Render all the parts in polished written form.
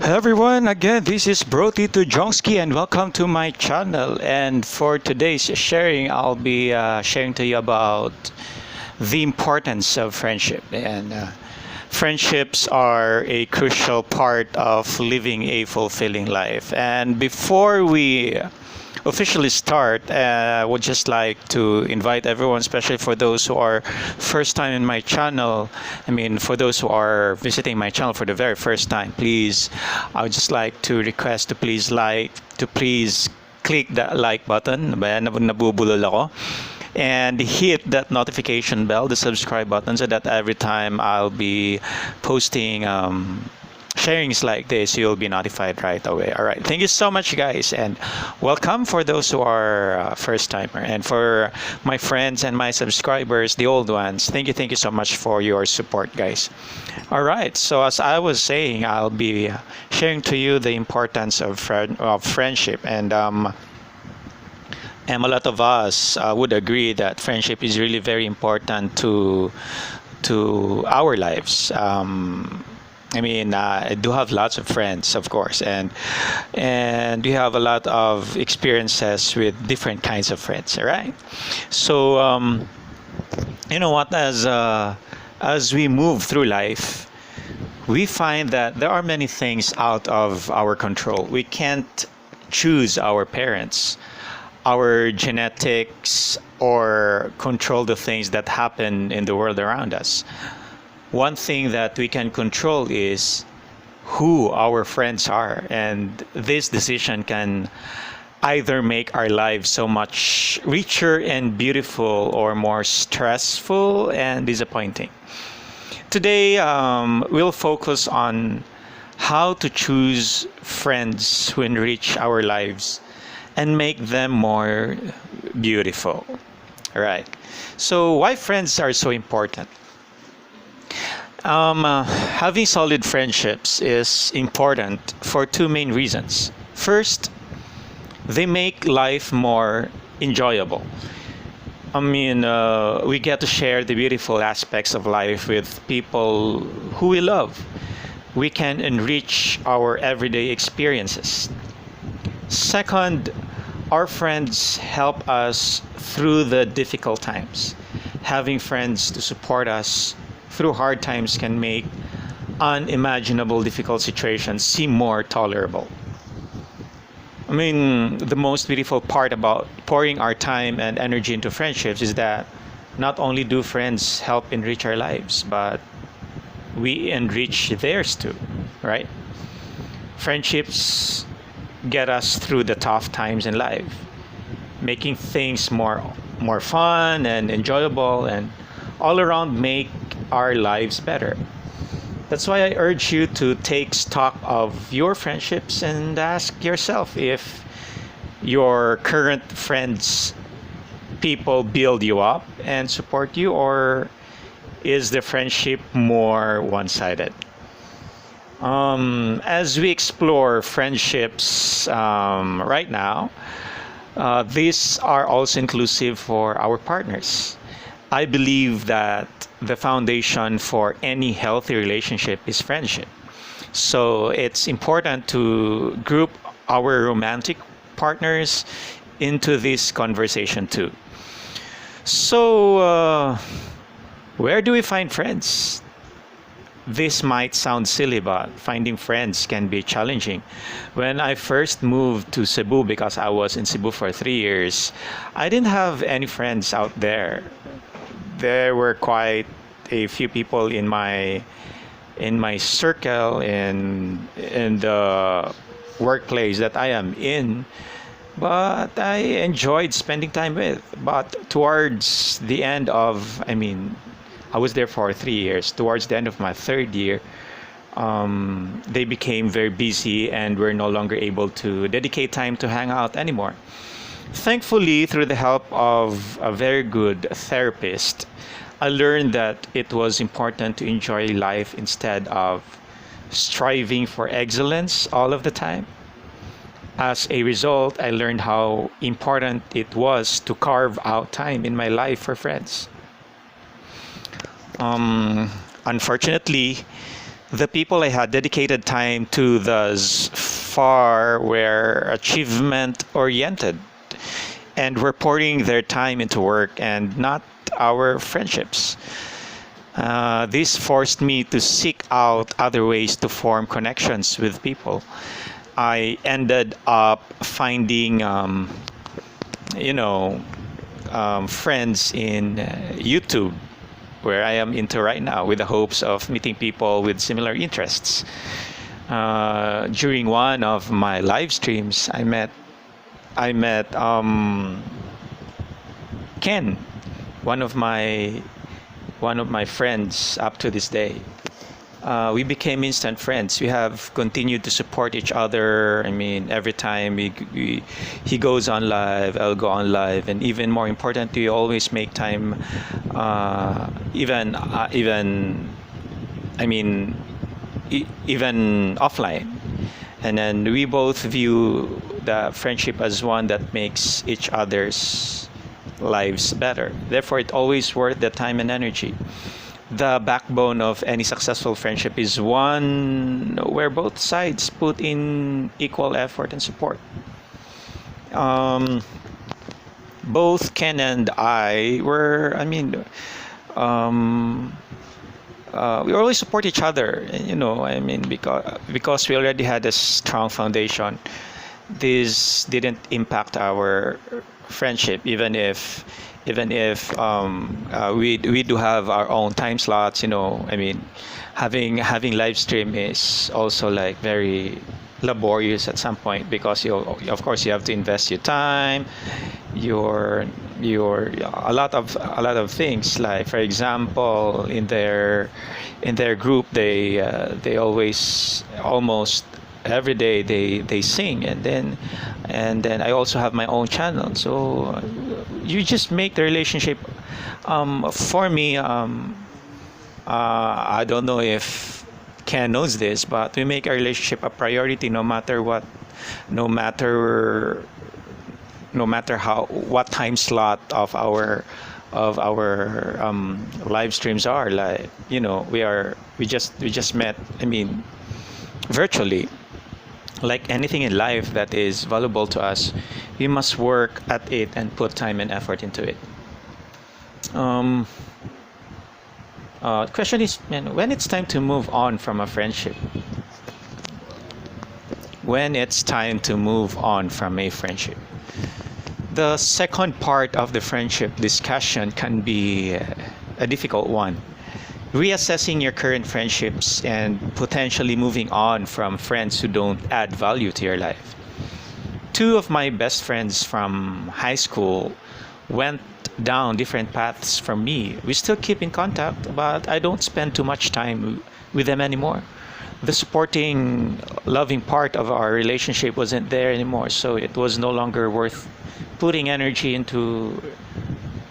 Hello everyone, again this is Tito Jongski and welcome to my channel. And for today's sharing, I'll be sharing to you about the importance of friendship. And friendships are a crucial part of living a fulfilling life. And before we officially start, I would just like to invite everyone, especially for those who are first time in my channel. I mean, for those who are visiting my channel for the very first time, please, I would just like to request to please click that like button. Nabubulol ako. And hit that notification bell, the subscribe button, so that every time I'll be posting sharings like this, you'll be notified right away. All right, thank you so much, guys, and welcome for those who are first timer, and for my friends and my subscribers, the old ones. Thank you so much for your support, guys. All right, so as I was saying, I'll be sharing to you the importance of friendship, and a lot of us would agree that friendship is really very important to our lives. I do have lots of friends, of course, and we have a lot of experiences with different kinds of friends. All right, so you know what? As we move through life, we find that there are many things out of our control. We can't choose our parents, our genetics, or control the things that happen in the world around us. One thing that we can control is who our friends are, and this decision can either make our lives so much richer and beautiful, or more stressful and disappointing. Today, we'll focus on how to choose friends who enrich our lives and make them more beautiful. All right. So, why friends are so important? Having solid friendships is important for two main reasons. First, they make life more enjoyable. We get to share the beautiful aspects of life with people who we love. We can enrich our everyday experiences. Second, our friends help us through the difficult times. Having friends to support us through hard times can make unimaginable difficult situations seem more tolerable. The most beautiful part about pouring our time and energy into friendships is that not only do friends help enrich our lives, but we enrich theirs too, right? Friendships get us through the tough times in life, making things more fun and enjoyable, and all around make our lives better. That's why I urge you to take stock of your friendships and ask yourself if your current friends, people build you up and support you, or is the friendship more one-sided? As we explore friendships right now, these are also inclusive for our partners. I believe that the foundation for any healthy relationship is friendship. So it's important to group our romantic partners into this conversation too. So, where do we find friends? This might sound silly, but finding friends can be challenging. When I first moved to Cebu, because I was in Cebu for 3 years, I didn't have any friends out there. There were quite a few people in my circle in the workplace that I am in, but I enjoyed spending time with. But towards the end of, I was there for 3 years. Towards the end of my third year, they became very busy and were no longer able to dedicate time to hang out anymore. Thankfully, through the help of a very good therapist, I learned that it was important to enjoy life instead of striving for excellence all of the time. As a result, I learned how important it was to carve out time in my life for friends. Unfortunately, The people I had dedicated time to thus far were achievement oriented and were pouring their time into work and not our friendships. This forced me to seek out other ways to form connections with people. I ended up finding, you know, friends in YouTube, where I am into right now, with the hopes of meeting people with similar interests. During one of my live streams, I met Ken, one of my friends up to this day. We became instant friends. We have continued to support each other. I mean, every time he goes on live, I'll go on live, and even more importantly, we always make time, I mean, even offline. And then we both view the friendship as one that makes each other's lives better. Therefore, it's always worth the time and energy. The backbone of any successful friendship is one where both sides put in equal effort and support. Both Ken and I were, we always support each other, because we already had a strong foundation. This didn't impact our friendship, even if we do have our own time slots. Having live stream is also like very laborious at some point, because of course you have to invest your time, your a lot of things. Like, for example, in their group, they always, almost every day, they sing, and then I also have my own channel. So you just make the relationship, for me, I don't know if Ken knows this, but we make our relationship a priority, no matter what, no matter what time slot of our live streams are. Like, we just met, virtually. Like anything in life that is valuable to us, we must work at it and put time and effort into it. The question is, when it's time to move on from a friendship. When it's time to move on from a friendship. The second part of the friendship discussion can be a difficult one. Reassessing your current friendships and potentially moving on from friends who don't add value to your life. Two of my best friends from high school went down different paths from me. We still keep in contact, but I don't spend too much time with them anymore. The supporting, loving part of our relationship wasn't there anymore, so it was no longer worth putting energy into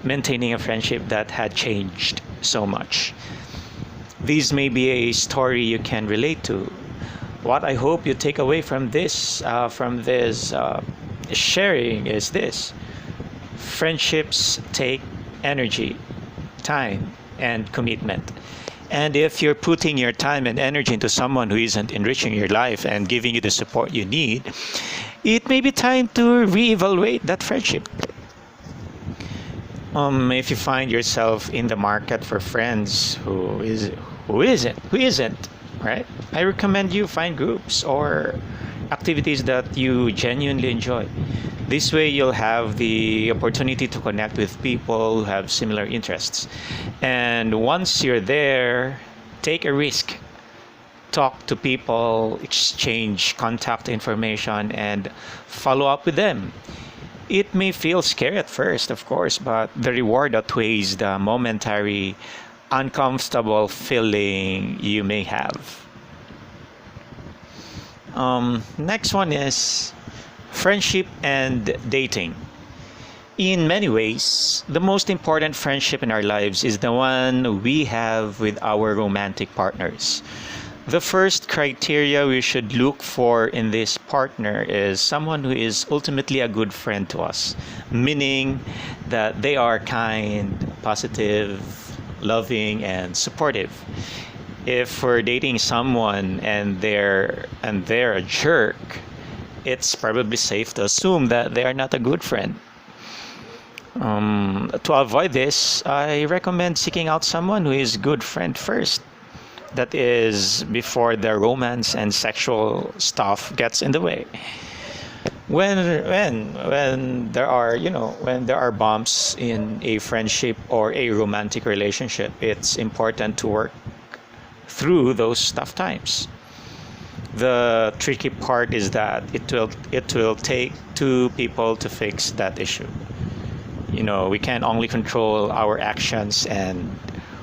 maintaining a friendship that had changed so much. These may be a story you can relate to. What I hope you take away from this sharing is this: friendships take energy, time, and commitment. And if you're putting your time and energy into someone who isn't enriching your life and giving you the support you need, it may be time to reevaluate that friendship. If you find yourself in the market for friends who isn't, right? I recommend you find groups or activities that you genuinely enjoy. This way, you'll have the opportunity to connect with people who have similar interests. And once you're there, take a risk. Talk to people, exchange contact information, and follow up with them. It may feel scary at first, of course, but the reward outweighs the momentary uncomfortable feeling you may have. Next one is friendship and dating. In many ways, the most important friendship in our lives is the one we have with our romantic partners. The first criteria we should look for in this partner is someone who is ultimately a good friend to us, meaning that they are kind, positive, loving, and supportive. If we're dating someone and they're a jerk, it's probably safe to assume that they are not a good friend. To avoid this, I recommend seeking out someone who is good friend first. That is before the romance and sexual stuff gets in the way. When there are, when there are bumps in a friendship or a romantic relationship, it's important to work through those tough times. The tricky part is that it will take two people to fix that issue. We can only control our actions and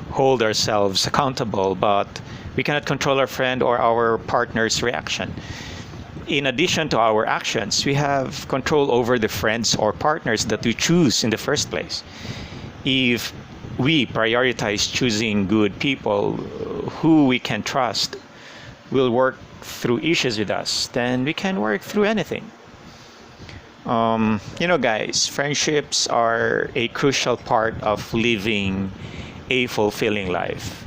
hold ourselves accountable, but we cannot control our friend or our partner's reaction. In addition to our actions, we have control over the friends or partners that we choose in the first place. If we prioritize choosing good people who we can trust, will work through issues with us, then we can work through anything. Guys, friendships are a crucial part of living a fulfilling life.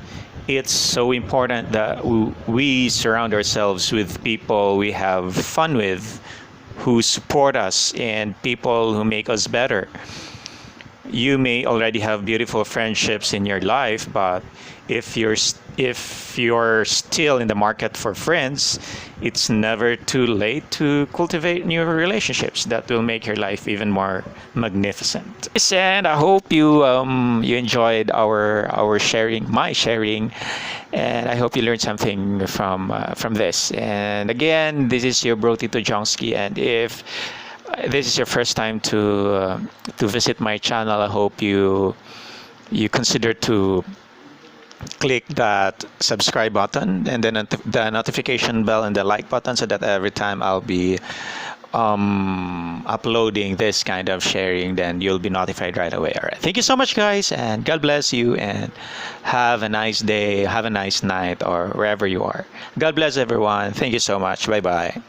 It's so important that we surround ourselves with people we have fun with, who support us, and people who make us better. You may already have beautiful friendships in your life, but if you're still in the market for friends, it's never too late to cultivate new relationships that will make your life even more magnificent. Yes, and I hope you enjoyed our sharing, my sharing, and I hope you learned something from this. And again, this is your bro Tito Jongsky, and if this is your first time to visit my channel, I hope you consider to click that subscribe button and then the notification bell and the like button, so that every time I'll be uploading this kind of sharing, then you'll be notified right away. All right, thank you so much, guys, and God bless you, and have a nice day, have a nice night, or wherever you are. God bless everyone. Thank you so much. Bye bye.